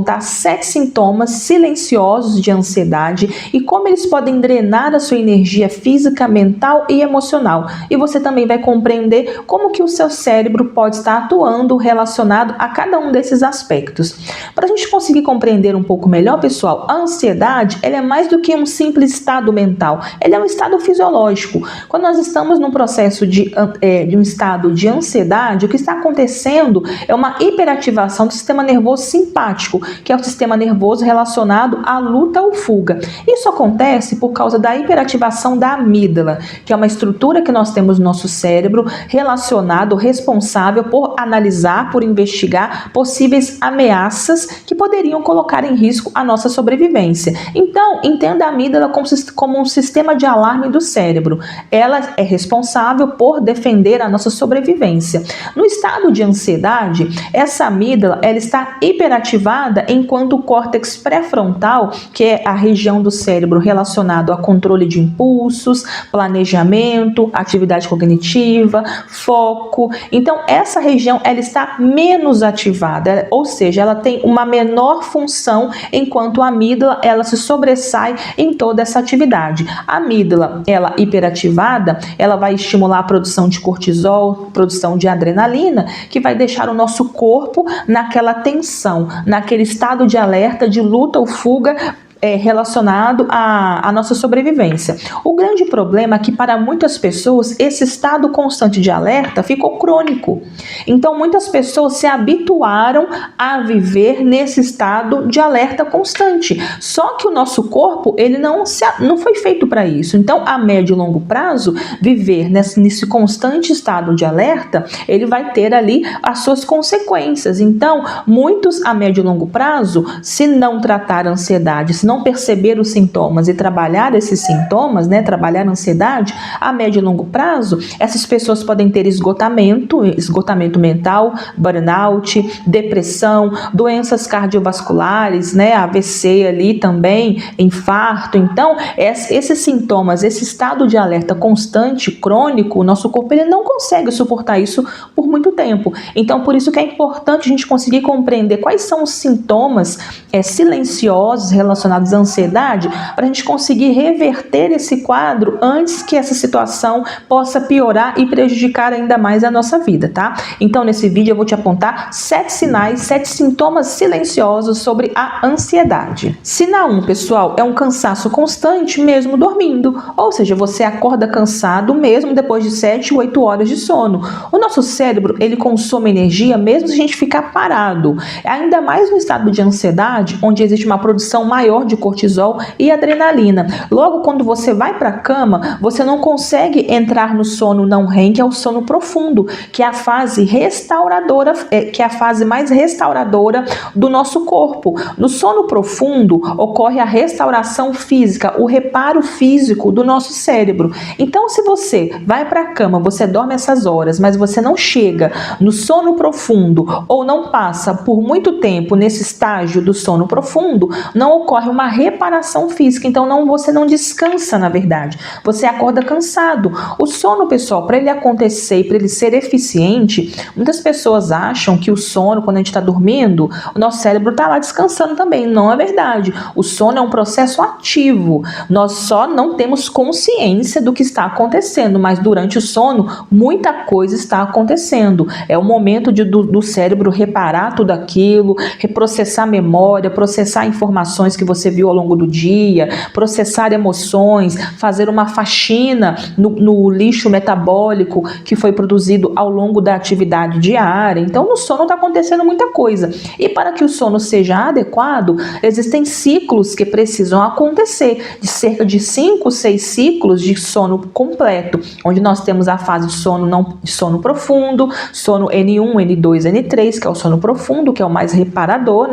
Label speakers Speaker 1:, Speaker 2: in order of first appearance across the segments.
Speaker 1: apontar 7 sintomas silenciosos de ansiedade e como eles podem drenar a sua energia física, mental e emocional. E você também vai compreender como que o seu cérebro pode estar atuando relacionado a cada um desses aspectos. Para a gente conseguir compreender um pouco melhor, pessoal, a ansiedade ela é mais do que um simples estado mental, ela é um estado fisiológico. Quando nós estamos num processo de um estado de ansiedade, o que está acontecendo é uma hiperativação do sistema nervoso simpático, que é o sistema nervoso relacionado à luta ou fuga. Isso acontece por causa da hiperativação da amígdala, que é uma estrutura que nós temos no nosso cérebro relacionado, responsável por analisar, por investigar possíveis ameaças que poderiam colocar em risco a nossa sobrevivência. Então, entenda a amígdala como um sistema de alarme do cérebro. Ela é responsável por defender a nossa sobrevivência. No estado de ansiedade, essa amígdala ela está hiperativada enquanto o córtex pré-frontal, que é a região do cérebro relacionado a controle de impulsos, planejamento, atividade cognitiva, foco. Então, essa região ela está menos ativada, ou seja, ela tem uma menor função enquanto a amígdala ela se sobressai em toda essa atividade. A amígdala, ela hiperativada, ela vai estimular a produção de cortisol, produção de adrenalina, que vai deixar o nosso corpo naquela tensão, naquele estado de alerta, de luta ou fuga, relacionado à nossa sobrevivência. O grande problema é que para muitas pessoas esse estado constante de alerta ficou crônico. Então muitas pessoas se habituaram a viver nesse estado de alerta constante. Só que o nosso corpo ele não foi feito para isso. Então a médio e longo prazo viver nesse constante estado de alerta ele vai ter ali as suas consequências. Então muitos a médio e longo prazo, se não tratar a ansiedade, se não perceber os sintomas e trabalhar esses sintomas, trabalhar a ansiedade, a médio e longo prazo, essas pessoas podem ter esgotamento mental, burnout, depressão, doenças cardiovasculares, AVC ali também, infarto. Então, esses sintomas, esse estado de alerta constante, crônico, o nosso corpo ele não consegue suportar isso por muito tempo. Então, por isso que é importante a gente conseguir compreender quais são os sintomas silenciosos relacionados à ansiedade, para a gente conseguir reverter esse quadro antes que essa situação possa piorar e prejudicar ainda mais a nossa vida, tá? Então, nesse vídeo eu vou te apontar 7 sinais, 7 sintomas silenciosos sobre a ansiedade. Sinal 1, pessoal, é um cansaço constante mesmo dormindo, ou seja, você acorda cansado mesmo depois de 7 ou 8 horas de sono. O nosso cérebro, ele consome energia mesmo se a gente ficar parado, ainda mais no estado de ansiedade, onde existe uma produção maior de cortisol e adrenalina. Logo, quando você vai para a cama, você não consegue entrar no sono não REM, que é o sono profundo, que é a fase restauradora, que é a fase mais restauradora do nosso corpo. No sono profundo ocorre a restauração física, o reparo físico do nosso cérebro. Então, se você vai para a cama, você dorme essas horas, mas você não chega no sono profundo ou não passa por muito tempo nesse estágio do sono profundo, não ocorre uma reparação física. Então você não descansa, na verdade. Você acorda cansado. O sono, pessoal, para ele acontecer e para ele ser eficiente, muitas pessoas acham que o sono, quando a gente está dormindo, o nosso cérebro está lá descansando também. Não é verdade. O sono é um processo ativo. Nós só não temos consciência do que está acontecendo, mas durante o sono, muita coisa está acontecendo. É o momento do cérebro reparar tudo aquilo, reprocessar a memória, processar informações que você viu ao longo do dia, processar emoções, fazer uma faxina no lixo metabólico que foi produzido ao longo da atividade diária. Então, no sono está acontecendo muita coisa. E para que o sono seja adequado, existem ciclos que precisam acontecer, de cerca de 5, 6 ciclos de sono completo, onde nós temos a fase de sono profundo, sono N1, N2, N3, que é o sono profundo, que é o mais reparador,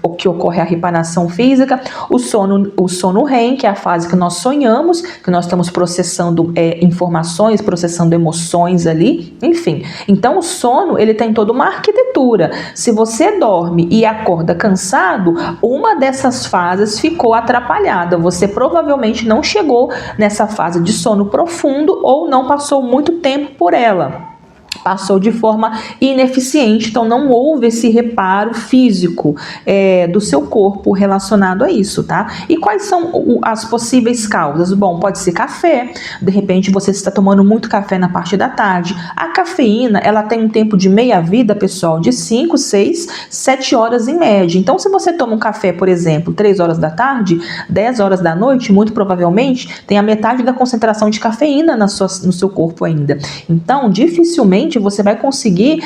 Speaker 1: o que ocorre a reparação física, o sono REM, que é a fase que nós sonhamos, que nós estamos processando informações, processando emoções ali, enfim. Então o sono, ele tem toda uma arquitetura. Se você dorme e acorda cansado, uma dessas fases ficou atrapalhada. Você provavelmente não chegou nessa fase de sono profundo ou não passou muito tempo por ela. passou de forma ineficiente, então não houve esse reparo físico do seu corpo relacionado a isso, tá? E quais são as possíveis causas? Bom, pode ser café, de repente você está tomando muito café na parte da tarde. A cafeína, ela tem um tempo de meia-vida, pessoal, de 5, 6, 7 horas em média. Então, se você toma um café, por exemplo, 3 horas da tarde, 10 horas da noite, muito provavelmente tem a metade da concentração de cafeína no seu corpo ainda. Então, dificilmente você vai conseguir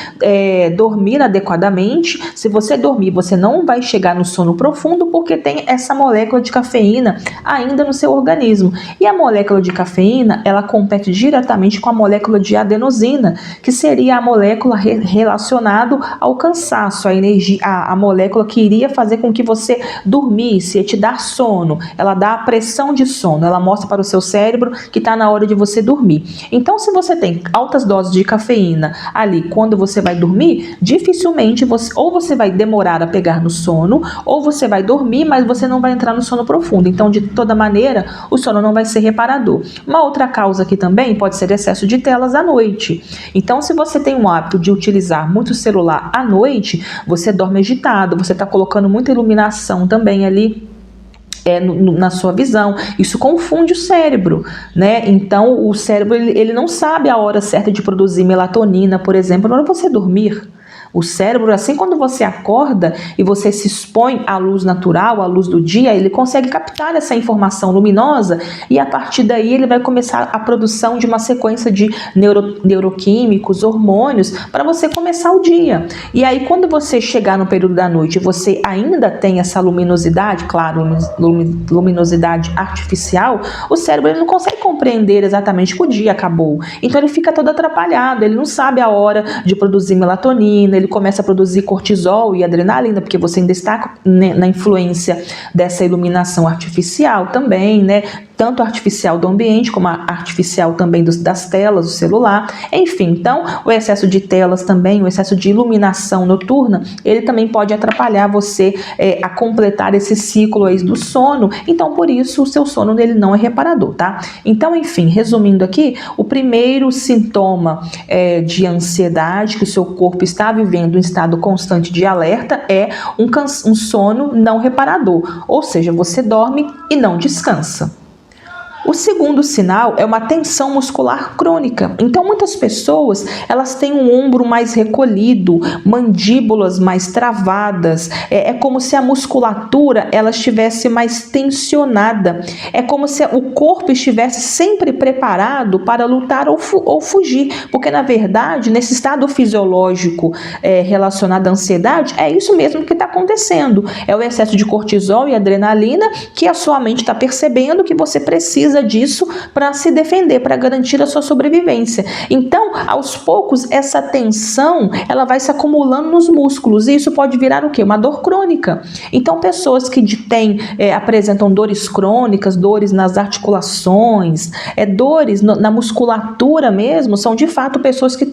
Speaker 1: dormir adequadamente. Se você dormir, você não vai chegar no sono profundo porque tem essa molécula de cafeína ainda no seu organismo. E a molécula de cafeína, ela compete diretamente com a molécula de adenosina, que seria a molécula relacionada ao cansaço, a energia, a molécula que iria fazer com que você dormisse, te dar sono. Ela dá a pressão de sono, ela mostra para o seu cérebro que está na hora de você dormir. Então, se você tem altas doses de cafeína ali quando você vai dormir, dificilmente você vai demorar a pegar no sono, ou você vai dormir, mas você não vai entrar no sono profundo. Então, de toda maneira, o sono não vai ser reparador. Uma outra causa aqui também pode ser excesso de telas à noite. Então, se você tem o hábito de utilizar muito celular à noite, você dorme agitado, você está colocando muita iluminação também ali na sua visão. Isso confunde o cérebro, né? Então, o cérebro ele não sabe a hora certa de produzir melatonina, por exemplo, na hora de você dormir. O cérebro, assim, quando você acorda e você se expõe à luz natural, à luz do dia, ele consegue captar essa informação luminosa e a partir daí ele vai começar a produção de uma sequência de neuroquímicos, hormônios, para você começar o dia. E aí, quando você chegar no período da noite e você ainda tem essa luminosidade, claro, luminosidade artificial, o cérebro ele não consegue compreender exatamente que o dia acabou. Então, ele fica todo atrapalhado, ele não sabe a hora de produzir melatonina, ele começa a produzir cortisol e adrenalina, porque você ainda está na influência dessa iluminação artificial também, né? Tanto artificial do ambiente, como a artificial também das telas do celular. Enfim, então, o excesso de telas também, o excesso de iluminação noturna, ele também pode atrapalhar você a completar esse ciclo aí do sono. Então, por isso, o seu sono dele não é reparador, tá? Então, enfim, resumindo aqui, o primeiro sintoma de ansiedade que o seu corpo está vivendo em estado constante de alerta é um sono não reparador, ou seja, você dorme e não descansa. O segundo sinal é uma tensão muscular crônica. Então, muitas pessoas, elas têm um ombro mais recolhido, mandíbulas mais travadas. É como se a musculatura ela estivesse mais tensionada. É como se o corpo estivesse sempre preparado para lutar ou fugir. Porque, na verdade, nesse estado fisiológico relacionado à ansiedade, é isso mesmo que está acontecendo. É o excesso de cortisol e adrenalina que a sua mente está percebendo que você precisa disso para se defender, para garantir a sua sobrevivência. Então, aos poucos, essa tensão ela vai se acumulando nos músculos e isso pode virar o quê? Uma dor crônica. Então, pessoas que apresentam dores crônicas, dores nas articulações, dores na musculatura mesmo, são de fato pessoas que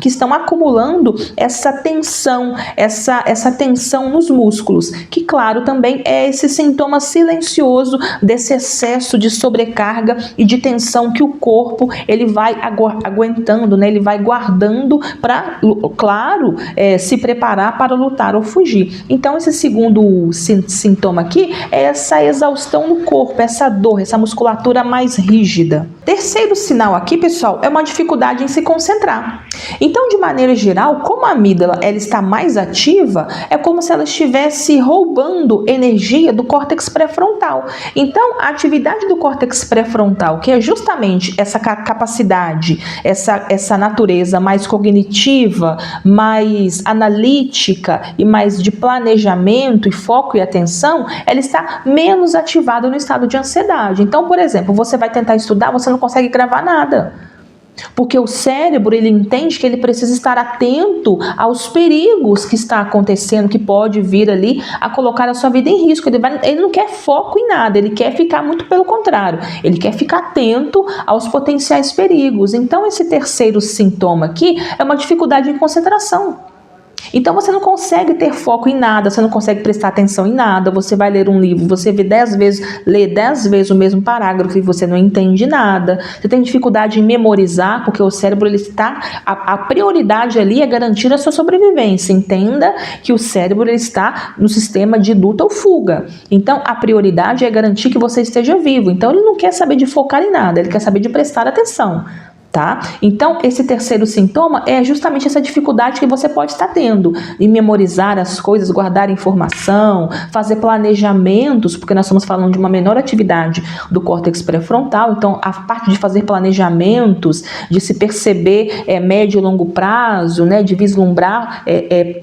Speaker 1: estão acumulando essa tensão, essa tensão nos músculos, que claro, também é esse sintoma silencioso desse excesso de sobrecarga e de tensão que o corpo ele vai aguentando, né? Ele vai guardando para, claro, se preparar para lutar ou fugir. Então, esse segundo sintoma aqui é essa exaustão no corpo, essa dor, essa musculatura mais rígida. Terceiro sinal aqui, pessoal, é uma dificuldade em se concentrar. Então, de maneira geral, como a amígdala ela está mais ativa, é como se ela estivesse roubando energia do córtex pré-frontal. Então, a atividade do córtex pré-frontal, que é justamente essa capacidade, essa natureza mais cognitiva, mais analítica e mais de planejamento e foco e atenção, ela está menos ativada no estado de ansiedade. Então, por exemplo, você vai tentar estudar, você não consegue gravar nada. Porque o cérebro, ele entende que ele precisa estar atento aos perigos que está acontecendo, que pode vir ali a colocar a sua vida em risco. Ele não quer foco em nada, ele quer ficar muito pelo contrário. Ele quer ficar atento aos potenciais perigos. Então, esse terceiro sintoma aqui é uma dificuldade em concentração. Então você não consegue ter foco em nada, você não consegue prestar atenção em nada. Você vai ler um livro, você lê 10 vezes o mesmo parágrafo e você não entende nada. Você tem dificuldade em memorizar, porque o cérebro, ele está, a prioridade ali é garantir a sua sobrevivência. Entenda que o cérebro, ele está no sistema de luta ou fuga. Então a prioridade é garantir que você esteja vivo. Então ele não quer saber de focar em nada, ele quer saber de prestar atenção. Tá? Então, esse terceiro sintoma é justamente essa dificuldade que você pode estar tendo em memorizar as coisas, guardar informação, fazer planejamentos, porque nós estamos falando de uma menor atividade do córtex pré-frontal. Então, a parte de fazer planejamentos, de se perceber médio e longo prazo, né, de vislumbrar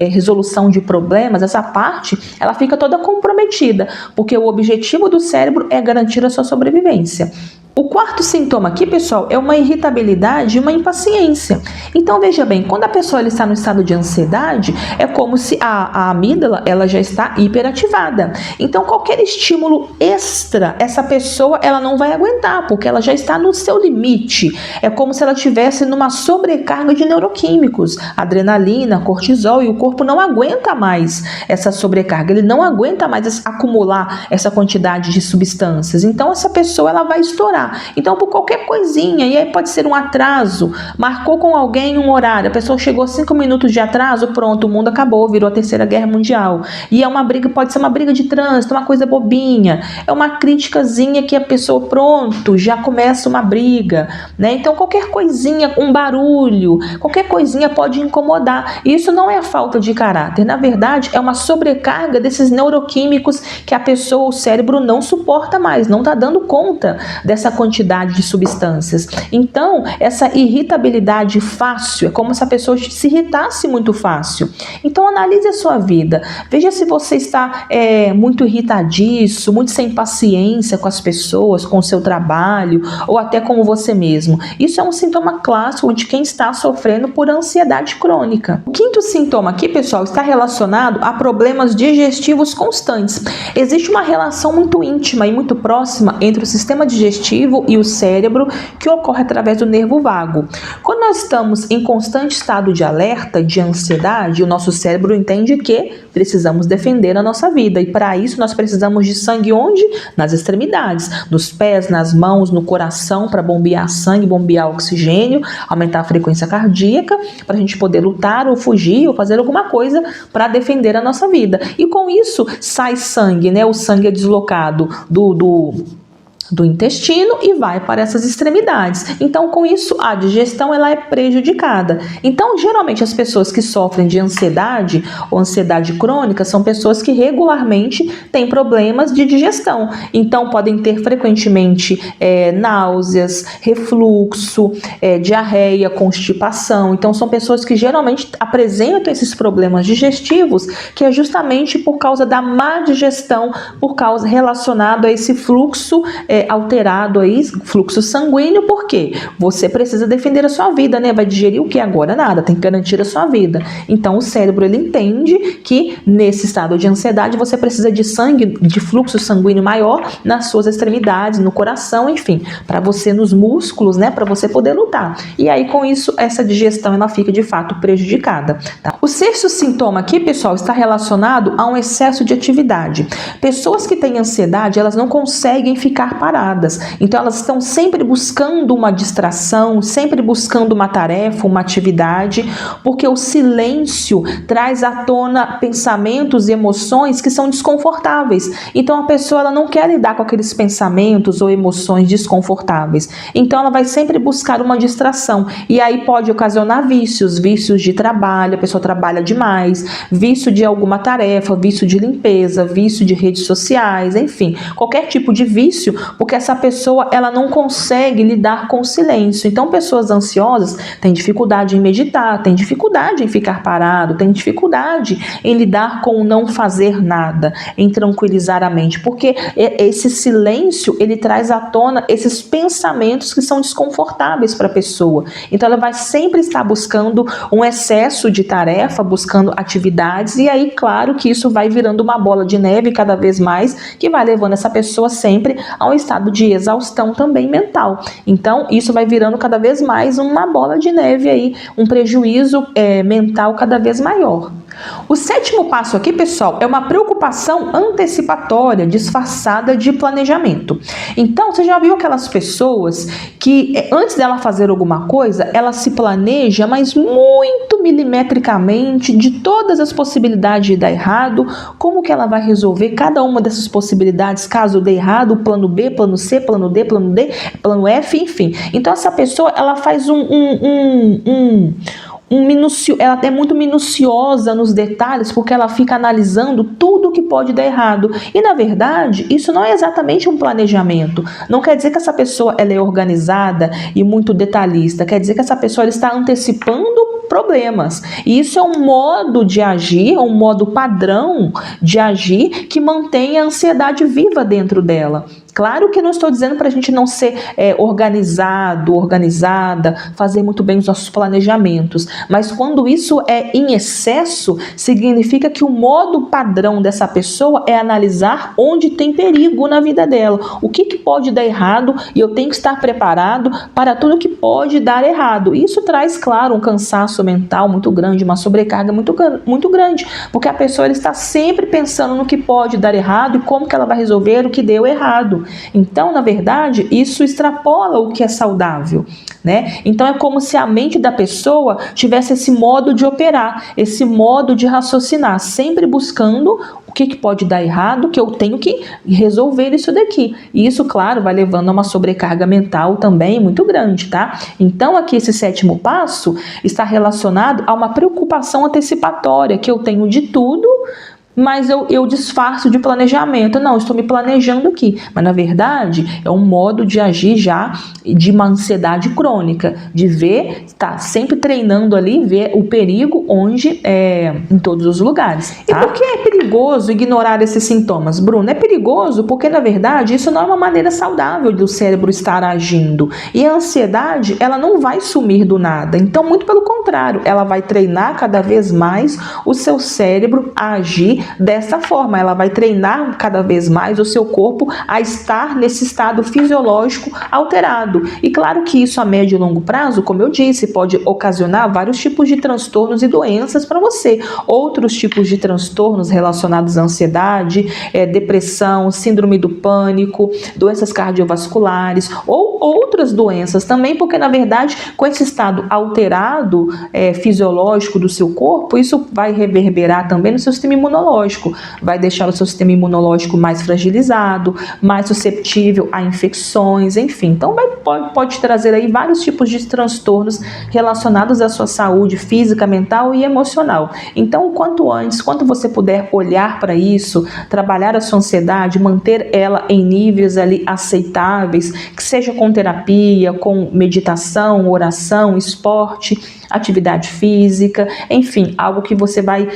Speaker 1: resolução de problemas, essa parte, ela fica toda comprometida, porque o objetivo do cérebro é garantir a sua sobrevivência. O quarto sintoma aqui, pessoal, é uma irritabilidade e uma impaciência. Então, veja bem, quando a pessoa está no estado de ansiedade, é como se a amígdala, ela já está hiperativada. Então, qualquer estímulo extra, essa pessoa, ela não vai aguentar, porque ela já está no seu limite. É como se ela estivesse numa sobrecarga de neuroquímicos, adrenalina, cortisol, e o corpo não aguenta mais essa sobrecarga, ele não aguenta mais acumular essa quantidade de substâncias. Então, essa pessoa, ela vai estourar. Então, por qualquer coisinha, e aí pode ser um atraso, marcou com alguém um horário, a pessoa chegou 5 minutos de atraso, pronto, o mundo acabou, virou a Terceira Guerra Mundial. E é uma briga, pode ser uma briga de trânsito, uma coisa bobinha, é uma criticazinha que a pessoa, pronto, já começa uma briga, né? Então, qualquer coisinha, um barulho, qualquer coisinha pode incomodar. E isso não é falta de caráter, na verdade, é uma sobrecarga desses neuroquímicos que a pessoa, o cérebro, não suporta mais, não está dando conta dessa quantidade de substâncias. Então, essa irritabilidade fácil é como se a pessoa se irritasse muito fácil. Então, analise a sua vida. Veja se você está muito irritadiço, muito sem paciência com as pessoas, com o seu trabalho, ou até com você mesmo. Isso é um sintoma clássico de quem está sofrendo por ansiedade crônica. O quinto sintoma aqui, pessoal, está relacionado a problemas digestivos constantes. Existe uma relação muito íntima e muito próxima entre o sistema digestivo e o cérebro, que ocorre através do nervo vago. Quando nós estamos em constante estado de alerta, de ansiedade, o nosso cérebro entende que precisamos defender a nossa vida, e para isso nós precisamos de sangue onde? Nas extremidades, nos pés, nas mãos, no coração, para bombear sangue, bombear oxigênio, aumentar a frequência cardíaca, para a gente poder lutar ou fugir ou fazer alguma coisa para defender a nossa vida. E com isso sai sangue, né? O sangue é deslocado do intestino e vai para essas extremidades. Então, com isso, a digestão, ela é prejudicada. Então, geralmente, as pessoas que sofrem de ansiedade ou ansiedade crônica são pessoas que regularmente têm problemas de digestão. Então, podem ter frequentemente náuseas, refluxo, diarreia, constipação. Então, são pessoas que geralmente apresentam esses problemas digestivos, que é justamente por causa da má digestão, por causa relacionado a esse fluxo alterado aí, fluxo sanguíneo. Por quê? Você precisa defender a sua vida, né? Vai digerir o que agora? Nada, tem que garantir a sua vida. Então o cérebro, ele entende que nesse estado de ansiedade você precisa de sangue, de fluxo sanguíneo maior nas suas extremidades, no coração, enfim, para você, nos músculos, né? Para você poder lutar. E aí com isso essa digestão, ela fica de fato prejudicada, tá? O sexto sintoma aqui, pessoal, está relacionado a um excesso de atividade. Pessoas que têm ansiedade, elas não conseguem ficar paradas. Então elas estão sempre buscando uma distração, sempre buscando uma tarefa, uma atividade, porque o silêncio traz à tona pensamentos e emoções que são desconfortáveis. Então a pessoa, ela não quer lidar com aqueles pensamentos ou emoções desconfortáveis. Então ela vai sempre buscar uma distração. E aí pode ocasionar vícios de trabalho, a pessoa trabalha demais, vício de alguma tarefa, vício de limpeza, vício de redes sociais, enfim, qualquer tipo de vício, porque essa pessoa, ela não consegue lidar com o silêncio. Então, pessoas ansiosas têm dificuldade em meditar, têm dificuldade em ficar parado, têm dificuldade em lidar com o não fazer nada, em tranquilizar a mente, porque esse silêncio, ele traz à tona esses pensamentos que são desconfortáveis para a pessoa. Então, ela vai sempre estar buscando um excesso de tarefa, buscando atividades, e aí, claro que isso vai virando uma bola de neve cada vez mais, que vai levando essa pessoa sempre a um estado de exaustão também mental. Então, isso vai virando cada vez mais uma bola de neve aí, um prejuízo mental cada vez maior. O sétimo passo aqui, pessoal, é uma preocupação antecipatória, disfarçada de planejamento. Então, você já viu aquelas pessoas que, antes dela fazer alguma coisa, ela se planeja, mas muito milimetricamente, de todas as possibilidades de dar errado, como que ela vai resolver cada uma dessas possibilidades, caso dê errado, plano B, plano C, plano D, plano D, plano F, enfim. Então, essa pessoa, ela faz ela é muito minuciosa nos detalhes, porque ela fica analisando tudo que pode dar errado. E, na verdade, isso não é exatamente um planejamento. Não quer dizer que essa pessoa ela é organizada e muito detalhista. Quer dizer que essa pessoa ela está antecipando problemas. E isso é um modo de agir, um modo padrão de agir que mantém a ansiedade viva dentro dela. Claro que não estou dizendo para a gente não ser organizado, organizada, fazer muito bem os nossos planejamentos, mas quando isso é em excesso, significa que o modo padrão dessa pessoa é analisar onde tem perigo na vida dela, o que pode dar errado, e eu tenho que estar preparado para tudo que pode dar errado. Isso traz, claro, um cansaço mental muito grande, uma sobrecarga muito grande, porque a pessoa ela está sempre pensando no que pode dar errado e como que ela vai resolver o que deu errado. Então, na verdade, isso extrapola o que é saudável, né? Então, é como se a mente da pessoa tivesse esse modo de operar, esse modo de raciocinar, sempre buscando o que pode dar errado, que eu tenho que resolver isso daqui. E isso, claro, vai levando a uma sobrecarga mental também muito grande, tá? Então, aqui esse sétimo passo está relacionado a uma preocupação antecipatória, que eu tenho de tudo, mas eu disfarço de planejamento. Não, estou me planejando aqui. Mas, na verdade, é um modo de agir já de uma ansiedade crônica, de ver, tá sempre treinando ali, ver o perigo onde em todos os lugares. Tá? E por que é perigoso ignorar esses sintomas, Bruno? É perigoso porque, na verdade, isso não é uma maneira saudável do cérebro estar agindo. E a ansiedade, ela não vai sumir do nada. Então, muito pelo contrário, ela vai treinar cada vez mais o seu cérebro a agir dessa forma. Ela vai treinar cada vez mais o seu corpo a estar nesse estado fisiológico alterado. E claro que isso a médio e longo prazo, como eu disse, pode ocasionar vários tipos de transtornos e doenças para você. Outros tipos de transtornos relacionados à ansiedade, depressão, síndrome do pânico, doenças cardiovasculares ou outras doenças também, porque na verdade com esse estado alterado fisiológico do seu corpo, isso vai reverberar também no seu sistema imunológico. Vai deixar o seu sistema imunológico mais fragilizado, mais susceptível a infecções, enfim. Então pode trazer aí vários tipos de transtornos relacionados à sua saúde física, mental e emocional. Então, quanto antes, quanto você puder olhar para isso, trabalhar a sua ansiedade, manter ela em níveis ali aceitáveis, que seja com terapia, com meditação, oração, esporte, atividade física, enfim, algo que você vai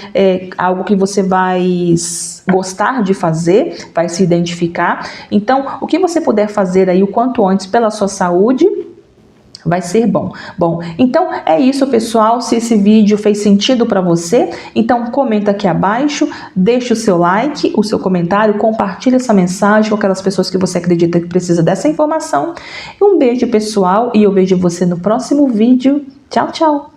Speaker 1: gostar de fazer, vai se identificar. Então, o que você puder fazer aí o quanto antes pela sua saúde, vai ser bom. Bom, então é isso, pessoal. Se esse vídeo fez sentido para você, então comenta aqui abaixo, deixa o seu like, o seu comentário, compartilha essa mensagem com aquelas pessoas que você acredita que precisa dessa informação. Um beijo, pessoal, e eu vejo você no próximo vídeo. Tchau, tchau!